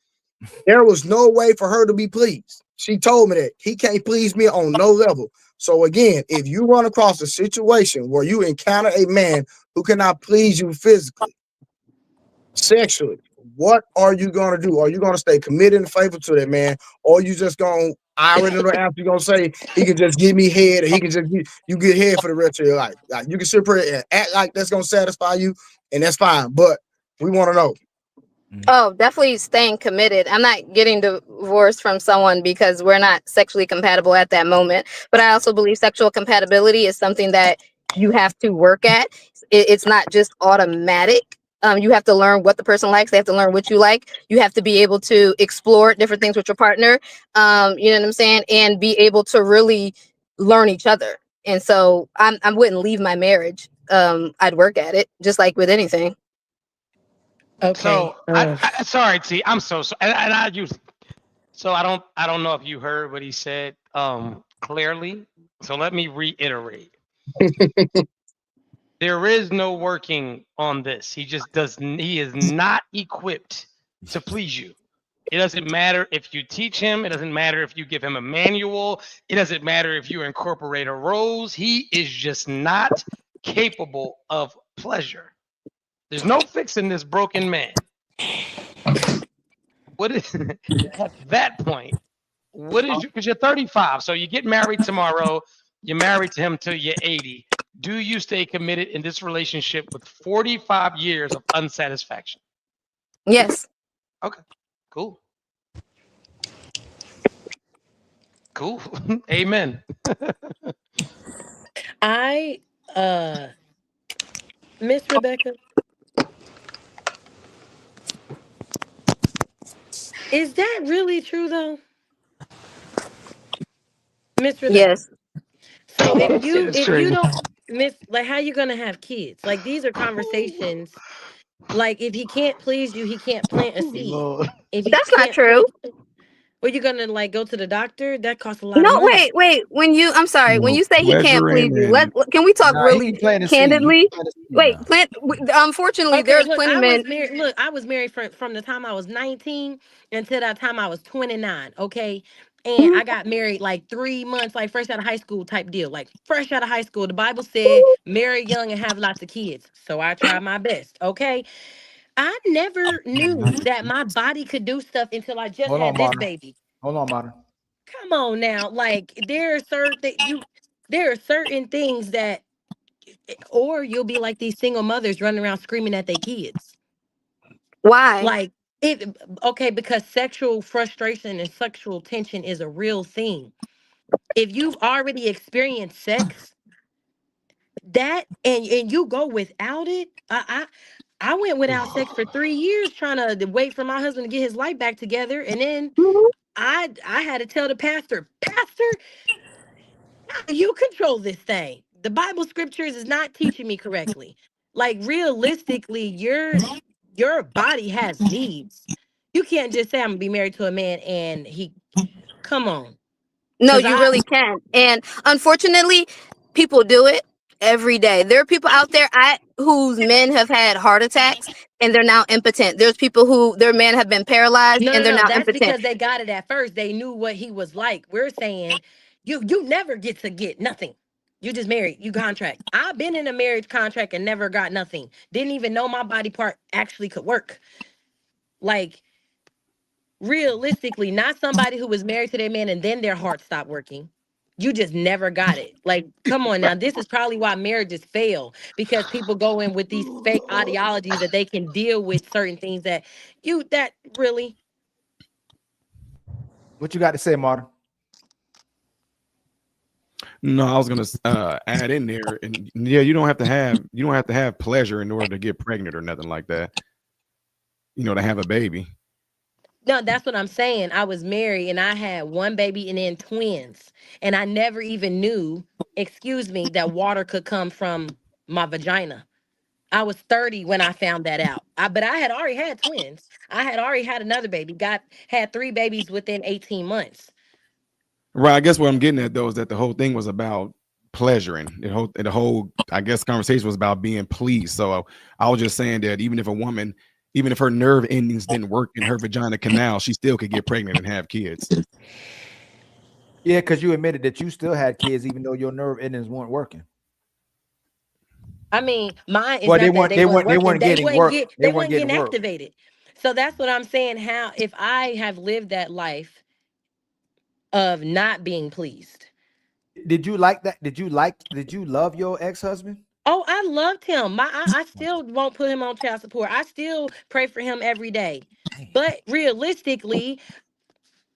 there was no way for her to be pleased. She told me that he can't please me on no level. So again, if you run across a situation where you encounter a man who cannot please you physically, sexually, what are you going to do? Are you going to stay committed and faithful to that man? Or are you just going to, I already know the answer, you're going to say, he can just give me head, or he can just you get head for the rest of your life. Like, you can sit pretty and act like that's going to satisfy you, and that's fine. But we want to know. Oh, definitely staying committed. I'm not getting divorced from someone because we're not sexually compatible at that moment. But I also believe sexual compatibility is something that you have to work at. It's not just automatic. You have to learn what the person likes. They have to learn what you like. You have to be able to explore different things with your partner. You know what I'm saying? And be able to really learn each other. And so I wouldn't leave my marriage. I'd work at it, just like with anything. Okay. So I sorry, T. I'm so sorry. And I use. So I don't know if you heard what he said clearly. So let me reiterate. There is no working on this. He just doesn't. He is not equipped to please you. It doesn't matter if you teach him. It doesn't matter if you give him a manual. It doesn't matter if you incorporate a rose. He is just not capable of pleasure. There's no fixing this broken man. What is at that point? What is you? Because you're 35, so you get married tomorrow. You're married to him till you're 80. Do you stay committed in this relationship with 45 years of unsatisfaction? Yes. Okay. Cool. Cool. Amen. Miss Rebecca, is that really true though? Miss Rebecca. Yes. So if you don't like, how you gonna have kids? Like, these are conversations. Like, if he can't please you, he can't plant a seed. If that's not true. Well, you're gonna like go to the doctor? That costs a lot of money. Wait. I'm sorry. When you say he can't please you, can we talk really candidly? Unfortunately, there's plenty of men. I was married from the time I was 19 until that time I was 29. Okay. And I got married like 3 months, like fresh out of high school type deal. Like fresh out of high school. The Bible said marry young and have lots of kids. So I tried my best. Okay. I never knew that my body could do stuff until I just had this baby. Hold on, Martin. Come on now. Like, there are certain things that, or you'll be like these single mothers running around screaming at their kids. Why? Like, because sexual frustration and sexual tension is a real thing. If you've already experienced sex, that and you go without it, I went without sex for 3 years trying to wait for my husband to get his life back together. And then I had to tell the pastor, how do you control this thing? The Bible scriptures is not teaching me correctly. Like, realistically, your body has needs. You can't just say I'm gonna be married to a man and come on. No, you really can't. And unfortunately, people do it every day. There are people out there whose men have had heart attacks and they're now impotent. There's people who their men have been paralyzed and they're now impotent. That's because they got it at first. They knew what he was like. We're saying you never get to get nothing. You just married. You contract. I've been in a marriage contract and never got nothing. Didn't even know my body part actually could work. Like, realistically, not somebody who was married to their man and then their heart stopped working. You just never got it. Like, come on now. This is probably why marriages fail, because people go in with these fake ideologies that they can deal with certain things that really. What you got to say, Martin? No, I was gonna add in there, and yeah, you don't have to have pleasure in order to get pregnant or nothing like that. You know, to have a baby. No, that's what I'm saying. I was married and I had one baby and then twins. And I never even knew, that water could come from my vagina. I was 30 when I found that out. But I had already had twins. I had already had another baby. Had 3 babies within 18 months. Right. I guess what I'm getting at though is that the whole thing was about pleasuring. The whole I guess conversation was about being pleased. So I was just saying that even if her nerve endings didn't work in her vagina canal, she still could get pregnant and have kids. Yeah, because you admitted that you still had kids even though your nerve endings weren't working. I mean, mine is well, they weren't getting activated. So that's what I'm saying. How, if I have lived that life of not being pleased. Did you like that? Did you love your ex-husband? Oh, I loved him. I still won't put him on child support. I still pray for him every day. But realistically,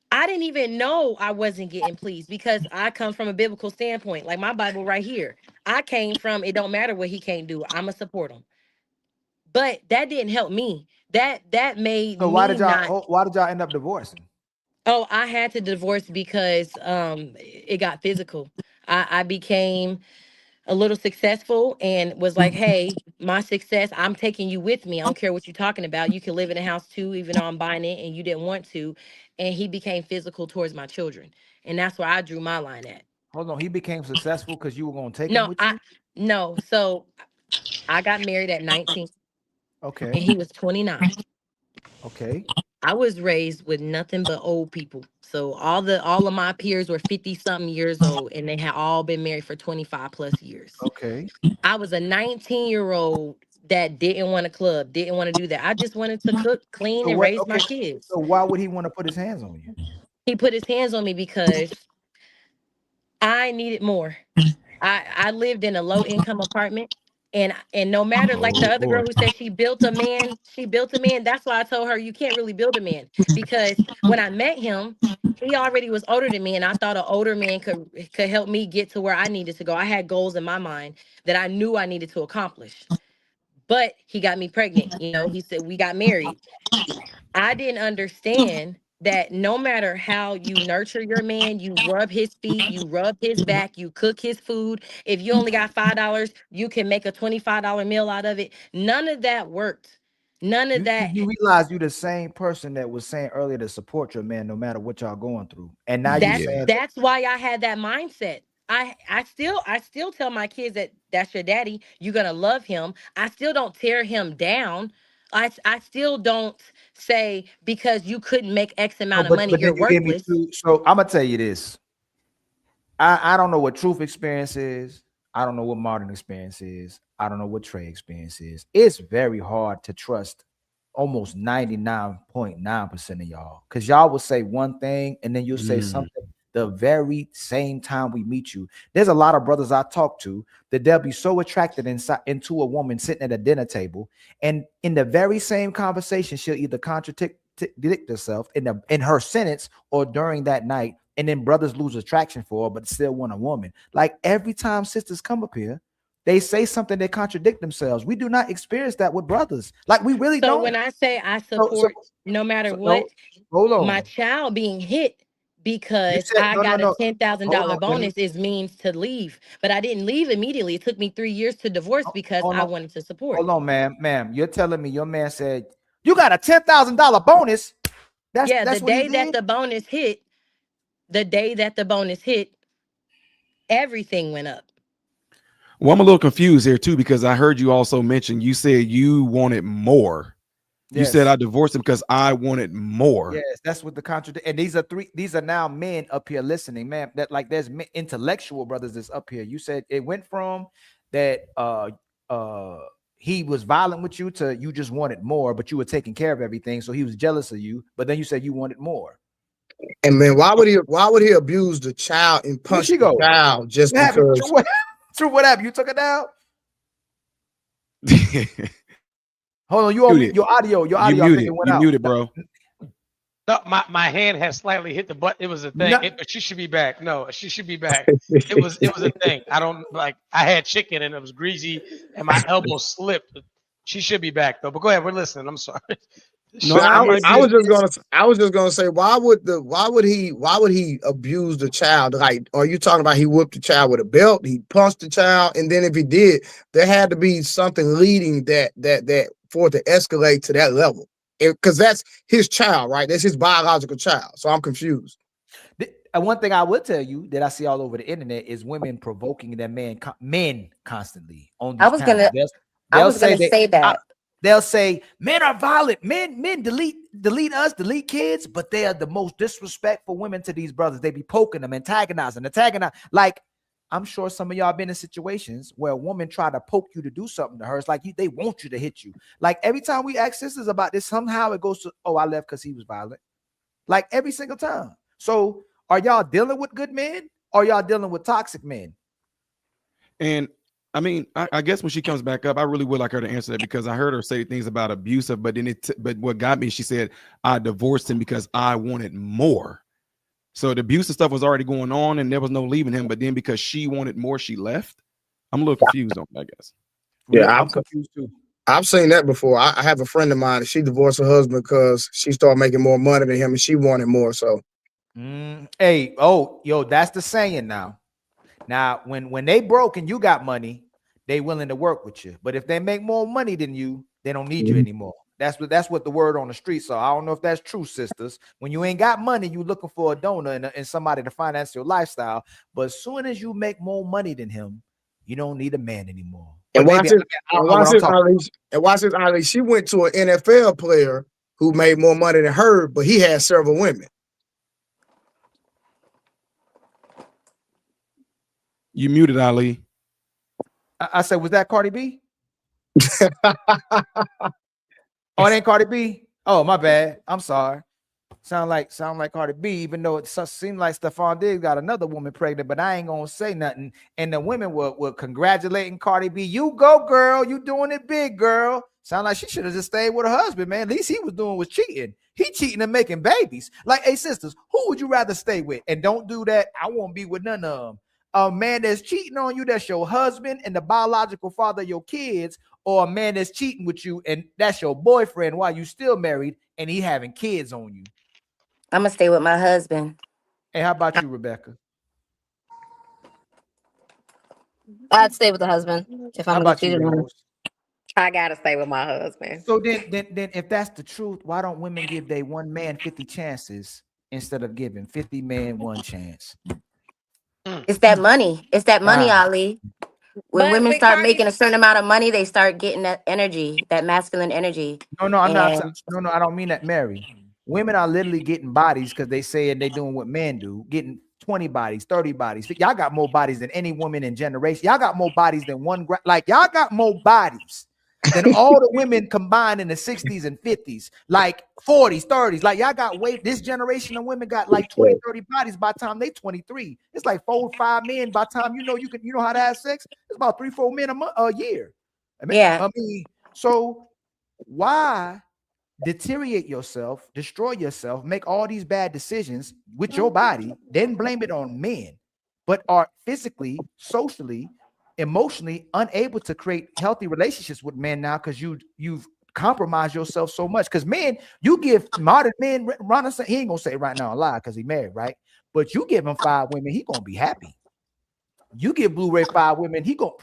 I didn't even know I wasn't getting pleased because I come from a biblical standpoint. Like my Bible right here. I came from, it don't matter what he can't do. I'ma support him. But that didn't help me. That made so me why did y'all end up divorcing? Oh, I had to divorce because it got physical. I became a little successful and was like, hey, my success, I'm taking you with me. I don't care what you're talking about. You can live in a house too, even though I'm buying it and you didn't want to. And he became physical towards my children. And that's where I drew my line at. Hold on, he became successful because you were going to take him with you? No. So I got married at 19. Okay. And he was 29. Okay. I was raised with nothing but old people. So all of my peers were 50-something years old, and they had all been married for 25 plus years. Okay. I was a 19-year-old that didn't want to club, didn't want to do that. I just wanted to cook, clean, and raise my kids. So why would he want to put his hands on you? He put his hands on me because I needed more. I lived in a low-income apartment. And no matter, like the other girl who said she built a man. That's why I told her you can't really build a man, because when I met him, he already was older than me, and I thought an older man could help me get to where I needed to go. I had goals in my mind that I knew I needed to accomplish. But he got me pregnant. He said we got married. I didn't understand that no matter how you nurture your man, you rub his feet, you rub his back, you cook his food. If you only got $5, you can make a $25 meal out of it. None of that worked. None of that. You realize you're the same person that was saying earlier to support your man no matter what y'all going through. And now that's why I had that mindset. I still tell my kids that that's your daddy. You're gonna love him. I still don't tear him down. I still don't say because you couldn't make X amount of money, you're worthless. So I'm gonna tell you this. I don't know what truth experience is. I don't know what modern experience is. I don't know what Trey experience is. It's very hard to trust almost 99.9% of y'all, because y'all will say one thing and then you'll say something the very same time we meet you. There's a lot of brothers I talk to that they'll be so attracted into a woman sitting at a dinner table, and in the very same conversation, she'll either contradict herself in her sentence or during that night, and then brothers lose attraction for her, but still want a woman. Like every time sisters come up here, they say something that contradict themselves. We do not experience that with brothers. Like we really don't. So when I say I support no matter what, hold on. My child being hit because I got a $10,000 bonus is means to leave. But I didn't leave immediately. It took me 3 years to divorce because I wanted to support. Hold on, ma'am. You're telling me your man said you got a $10,000 bonus? That's the day that the bonus hit, everything went up. Well, I'm a little confused here too, because I heard you also mention, you said you wanted more. You said I divorced him because I wanted more. Yes, that's what the contradiction. And these are now men up here listening, man. That like there's intellectual brothers that's up here. You said it went from that he was violent with you to you just wanted more, but you were taking care of everything, so he was jealous of you. But then you said you wanted more. And man, why would he abuse the child and punch the child just because? True, what happened? You took it down. Hold on, your audio. I think it went out. Muted, bro. No, my hand has slightly hit the button. It was a thing. But she should be back. No, she should be back. It was a thing. I had chicken and it was greasy and my elbow slipped. She should be back though. But go ahead, we're listening. I'm sorry. No, I was just gonna say, why would he abuse the child? Like, are you talking about he whipped the child with a belt? He punched the child, and then if he did, there had to be something leading that for it to escalate to that level. Because that's his child, right? That's his biological child. So I'm confused. One thing I would tell you that I see all over the internet is women provoking their men constantly on these I was gonna say that. They'll say men are violent, men delete us, delete kids, but they are the most disrespectful women to these brothers. They be poking them, antagonizing. Like, I'm sure some of y'all been in situations where a woman try to poke you to do something to her. It's like they want you to hit you. Like every time we ask sisters about this, somehow it goes to, oh, I left because he was violent. Like every single time. So are y'all dealing with good men or y'all dealing with toxic men? And I mean, I guess when she comes back up, I really would like her to answer that because I heard her say things about abusive, but but what got me, she said, I divorced him because I wanted more. So the abusive stuff was already going on and there was no leaving him. But then because she wanted more, she left. I'm a little confused on that, I guess. Yeah, I'm confused too. I've seen that before. I have a friend of mine. She divorced her husband because she started making more money than him and she wanted more. So, that's the saying now. Now, when they broke and you got money, they willing to work with you. But if they make more money than you, they don't need you anymore. That's what the word on the streets are. I don't know if that's true, sisters. When you ain't got money, you looking for a donor and somebody to finance your lifestyle. But as soon as you make more money than him, you don't need a man anymore. And watch this, Ali. She went to an NFL player who made more money than her, but he had several women. You muted, Ali. I said, was that Cardi B? Oh, it ain't Cardi B. Oh, my bad. I'm sorry. Sound like Cardi B, even though it seemed like Stephon Diggs got another woman pregnant, but I ain't gonna say nothing. And the women were congratulating Cardi B. You go, girl. You doing it big, girl. Sound like she should have just stayed with her husband, man. At least he was doing was cheating. He cheating and making babies. Like, hey, sisters, who would you rather stay with? And don't do that. I won't be with none of them. A man that's cheating on you, that's your husband and the biological father of your kids, or a man that's cheating with you and that's your boyfriend while you still married and he having kids on you. I'm gonna stay with my husband. Hey, how about you, Rebecca? I'd stay with the husband if I'm gonna cheat on him. I gotta stay with my husband. So then if that's the truth, why don't women give they one man 50 chances instead of giving 50 men one chance? It's that money. It's that money, Ali. When women start making a certain amount of money, they start getting that energy, that masculine energy. No, I'm not. No, I don't mean that, Mary. Women are literally getting bodies because they say and they doing what men do, getting 20 bodies, 30 bodies. Y'all got more bodies than any woman in generation. Y'all got more bodies than y'all got more bodies than all the women combined in the 60s and 50s, like 40s, 30s. Like y'all got this generation of women got like 20, 30 bodies by the time they 23. It's like 4 or 5 men by the time you know how to have sex. It's about 3, 4 men a year. I mean, so why deteriorate yourself, destroy yourself, make all these bad decisions with your body, then blame it on men, but are physically, socially, emotionally unable to create healthy relationships with men now because you've compromised yourself so much? Because men, you give modern men, Ron, he ain't gonna say right now a lie because he married, right? But you give him 5 women, he gonna be happy. You give Blu-ray 5 women, he gonna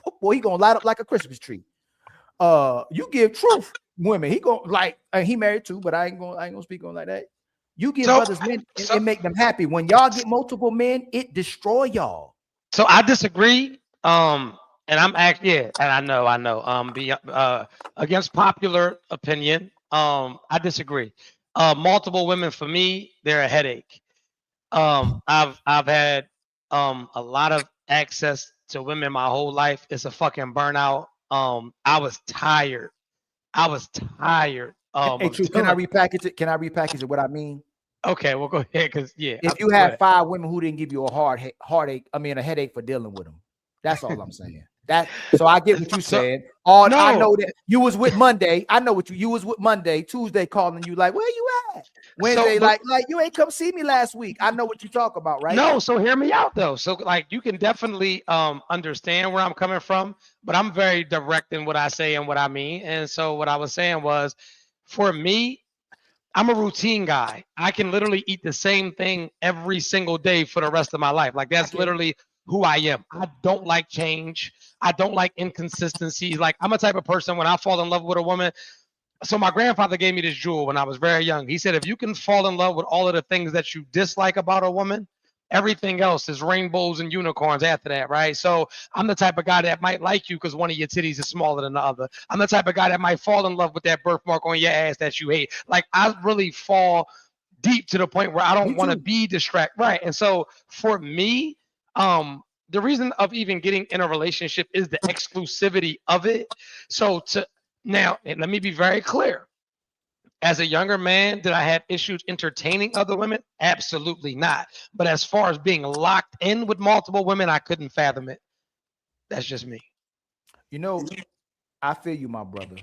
light up like a Christmas tree. You give Truth women, he gonna like, he married too, but I ain't gonna speak on like that. You give brothers men and make them happy. When y'all get multiple men, it destroy y'all. So I disagree. And I'm and I know. Against popular opinion, I disagree. Multiple women for me, they're a headache. I've had a lot of access to women my whole life. It's a fucking burnout. I was tired. Hey, True, can I repackage it? Can I repackage it? What I mean? Okay, well, go ahead. Because if you had 5 women who didn't give you a heartache, I mean a headache for dealing with them. That's all I'm saying. So I get what you said. I know that you was with Monday. I know what you was with Monday. Tuesday calling you like, where you at? Wednesday, like you ain't come see me last week. I know what you talk about, right? No, so hear me out though. So like you can definitely understand where I'm coming from, but I'm very direct in what I say and what I mean. And so what I was saying was, for me, I'm a routine guy. I can literally eat the same thing every single day for the rest of my life. Like that's literally who I am. I don't like change. I don't like inconsistencies. Like I'm a type of person when I fall in love with a woman. So my grandfather gave me this jewel when I was very young. He said, if you can fall in love with all of the things that you dislike about a woman, everything else is rainbows and unicorns after that, right? So I'm the type of guy that might like you because one of your titties is smaller than the other. I'm the type of guy that might fall in love with that birthmark on your ass that you hate. Like I really fall deep to the point where I don't want to be distracted, right? And so for me, the reason of even getting in a relationship is the exclusivity of it. So now, and let me be very clear. As a younger man, did I have issues entertaining other women? Absolutely not. But as far as being locked in with multiple women, I couldn't fathom it. That's just me. You know, I feel you, my brother.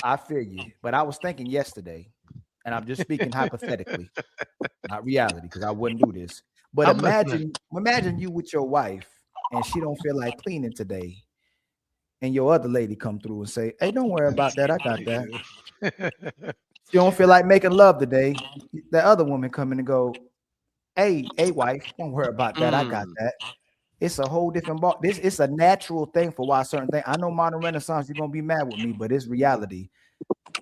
I feel you. But I was thinking yesterday, and I'm just speaking hypothetically, not reality, because I wouldn't do this. But imagine you with your wife, and she don't feel like cleaning today, and your other lady come through and say, "Hey, don't worry about that. I got that." She don't feel like making love today. The other woman come in and go, "Hey, wife, don't worry about that. I got that." It's a whole different ball. It's a natural thing for why certain things. I know modern Renaissance, you're gonna be mad with me, but it's reality.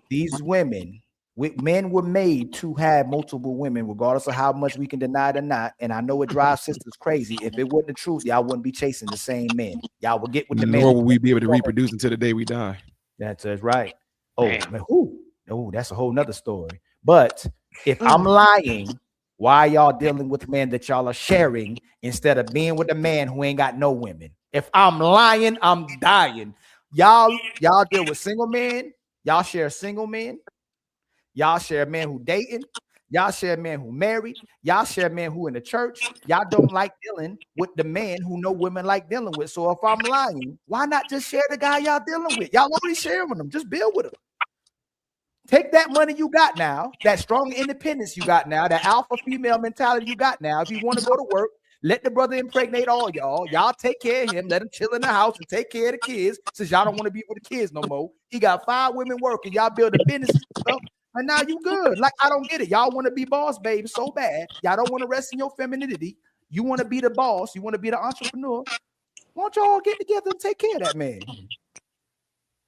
These men were made to have multiple women, regardless of how much we can deny it or not. And I know it drives sisters crazy. If it wasn't the truth, y'all wouldn't be chasing the same men. Y'all would get with the men. Nor will we be able to reproduce until the day we die. That's right. Oh, that's a whole nother story. But if I'm lying, why y'all dealing with men that y'all are sharing instead of being with a man who ain't got no women? If I'm lying, I'm dying. Y'all deal with single men. Y'all share single men. Y'all share a man who dating. Y'all share a man who married. Y'all share a man who in the church. Y'all don't like dealing with the man who no women like dealing with. So if I'm lying, why not just share the guy y'all dealing with? Y'all already sharing with him. Just build with him. Take that money you got now, that strong independence you got now, that alpha female mentality you got now. If you want to go to work, let the brother impregnate all y'all. Y'all take care of him. Let him chill in the house and take care of the kids since y'all don't want to be with the kids no more. He got 5 women working. Y'all build a business and stuff. And now you good. Like, I don't get it. Y'all want to be boss baby so bad. Y'all don't want to rest in your femininity. You want to be the boss. You want to be the entrepreneur. Why don't y'all get together and take care of that man?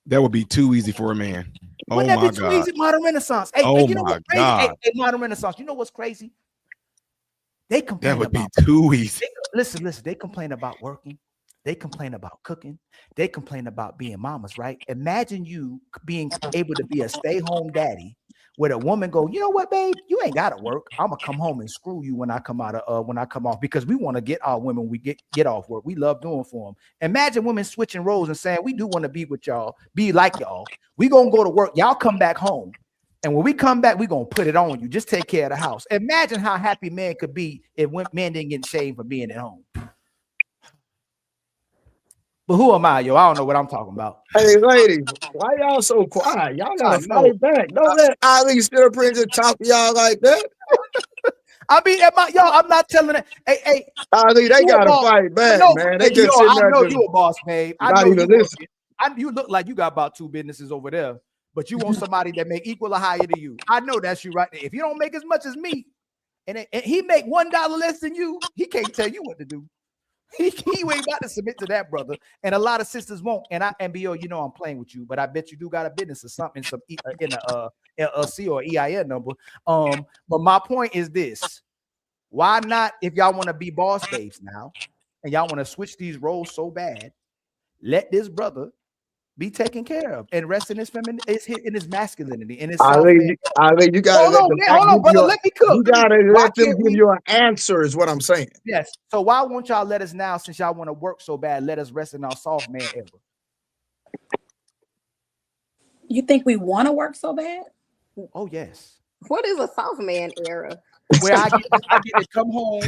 That would be too easy for a man. Wouldn't that be too easy? Modern Renaissance. Hey, you know what's crazy? Hey, modern Renaissance. You know what's crazy? They complain that would be too easy. Listen. They complain about working. They complain about cooking. They complain about being mamas, right? Imagine you being able to be a stay-home daddy where a woman go, you know what, babe? You ain't gotta work. I'm gonna come home and screw you when I come off, because we want to get our women we get off work. We love doing for them. Imagine women switching roles and saying, we do want to be with y'all, be like y'all. We gonna go to work. Y'all come back home. And when we come back, we gonna put it on you. Just take care of the house. Imagine how happy men could be if men didn't get shamed for being at home. But who am I, yo? I don't know what I'm talking about. Hey, ladies, why y'all so quiet? Y'all gotta fight back. Don't let Ali still bring to talk to y'all like that. I mean, I'm not telling it. Hey, Ali, they gotta fight back, man. They just I know you a boss, babe. I know you look like you got about 2 businesses over there, but you want somebody that make equal or higher to you. I know that's you right there. If you don't make as much as me, and he make $1 less than you, he can't tell you what to do. He ain't got to submit to that, brother. And a lot of sisters won't. And BO, you know I'm playing with you, but I bet you do got a business or something in a LLC or EIN number. But my point is this: why not, if y'all want to be boss babes now, and y'all want to switch these roles so bad, let this brother be taken care of and rest in his in his masculinity. In his Ali, you gotta hold on, brother. Let me cook. You gotta let them give you an answer, is what I'm saying. Yes. So why won't y'all let us now, since y'all want to work so bad, let us rest in our soft man ever? You think we want to work so bad? Oh yes. What is a soft man era? Where I get to come home,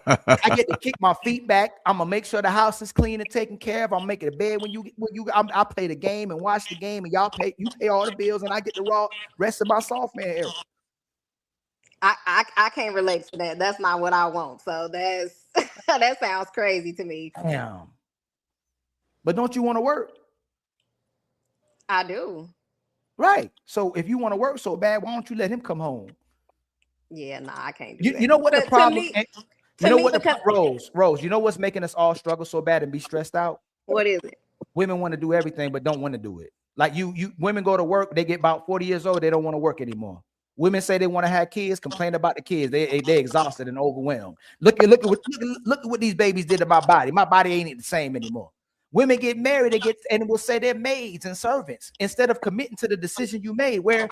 I get to kick my feet back. I'm gonna make sure the house is clean and taken care of. I'm making a bed when you I play the game and watch the game, and you pay all the bills, and I get the rest of my soft man era. I can't relate to that. That's not what I want. So that's that sounds crazy to me. Damn. But don't you want to work? I do. Right. So if you want to work so bad, why don't you let him come home? Yeah, nah, I can't do that. You know what the problem is? You know what because Rose, you know what's making us all struggle so bad and be stressed out? What is it? Women want to do everything but don't want to do it. Like you women go to work, they get about 40 years old, they don't want to work anymore. Women say they want to have kids, complain about the kids. They're exhausted and overwhelmed. Look at what these babies did to my body. My body ain't the same anymore. Women get married, and will say they're maids and servants instead of committing to the decision you made. Where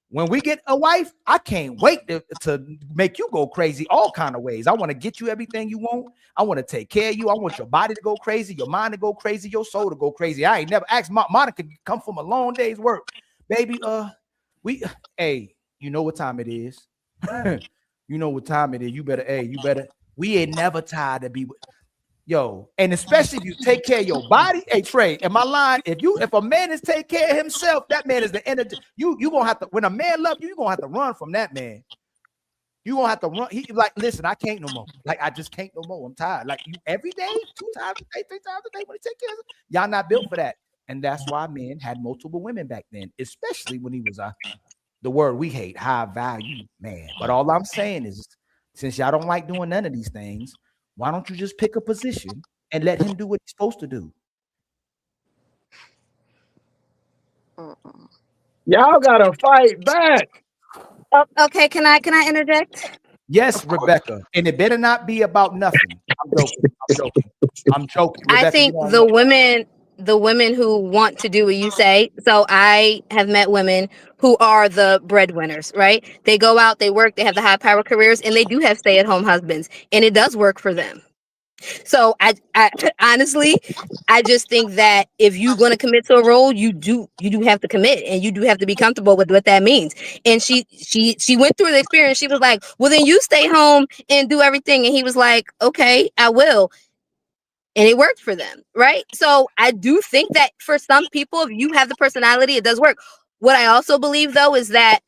when we get a wife, I can't wait to make you go crazy all kind of ways. I want to get you everything you want. I want to take care of you. I want your body to go crazy, your mind to go crazy, your soul to go crazy. I ain't never asked Monica to come from a long day's work. Baby, hey, you know what time it is. You know what time it is. You better. We ain't never tired to be with. Yo, and especially if you take care of your body. Hey, Trey, am I lying? If a man is taking care of himself, that man is the energy. You gonna have to, when a man loves you, you're gonna have to run from that man. You're gonna have to run. He like, listen, I can't no more. Like, I just can't no more. I'm tired. Like you every day, 2 times a day, 3 times a day when he take care of it. Y'all not built for that. And that's why men had multiple women back then, especially when he was the word we hate, high value man. But all I'm saying is, since y'all don't like doing none of these things, why don't you just pick a position and let him do what he's supposed to do? Y'all gotta fight back. Oh, okay, can I interject? Yes, Rebecca, and it better not be about nothing. I'm joking. Rebecca, I think the women who want to do what you say. So I have met women who are the breadwinners, right? They go out, they work, they have the high power careers, and they do have stay-at-home husbands, and it does work for them. So I honestly, I just think that if you're going to commit to a role, you do have to commit, and you do have to be comfortable with what that means. And she went through the experience. She was like, well, then you stay home and do everything. And he was like, okay, I will. And it worked for them, right? So I do think that for some people, if you have the personality, it does work. What I also believe, though, is that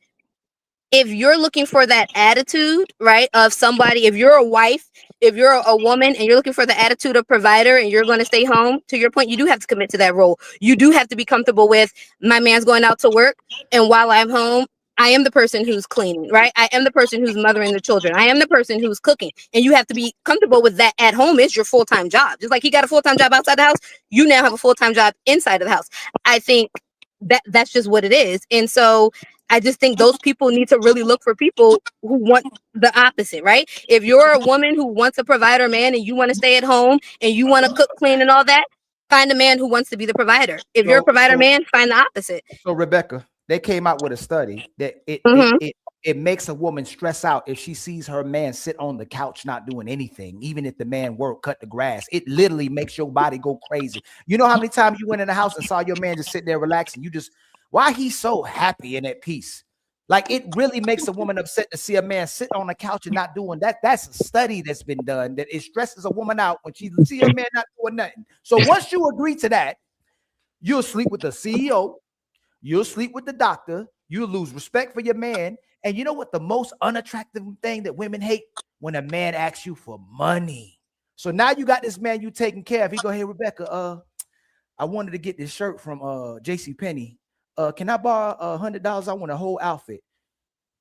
if you're looking for that attitude, right, of somebody, if you're a wife, if you're a woman and you're looking for the attitude of provider and you're going to stay home, to your point, you do have to commit to that role. You do have to be comfortable with, my man's going out to work, and while I'm home, I am the person who's cleaning, right? I am the person who's mothering the children. I am the person who's cooking. And you have to be comfortable with that. At home is your full-time job. Just like he got a full-time job outside the house, you now have a full-time job inside of the house. I think that's just what it is. And so I just think those people need to really look for people who want the opposite, right? If you're a woman who wants a provider man and you want to stay at home and you want to cook, clean, and all that, find a man who wants to be the provider. If you're a provider man, find the opposite. So Rebecca, they came out with a study that it makes a woman stress out if she sees her man sit on the couch not doing anything, even if the man cut the grass. It literally makes your body go crazy. You know how many times you went in the house and saw your man just sit there relaxing? Why he's so happy and at peace? Like, it really makes a woman upset to see a man sit on the couch and not doing that. That's a study that's been done, that it stresses a woman out when she sees a man not doing nothing. So once you agree to that, you'll sleep with the CEO, you'll sleep with the doctor, you'll lose respect for your man. And you know what the most unattractive thing that women hate? When a man asks you for money. So now you got this man you taking care of. He go, hey, Rebecca, I wanted to get this shirt from JCPenney. Can I borrow $100? I want a whole outfit.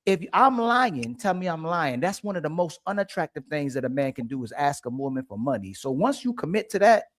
If I'm lying, tell me I'm lying. That's one of the most unattractive things that a man can do, is ask a woman for money. So once you commit to that,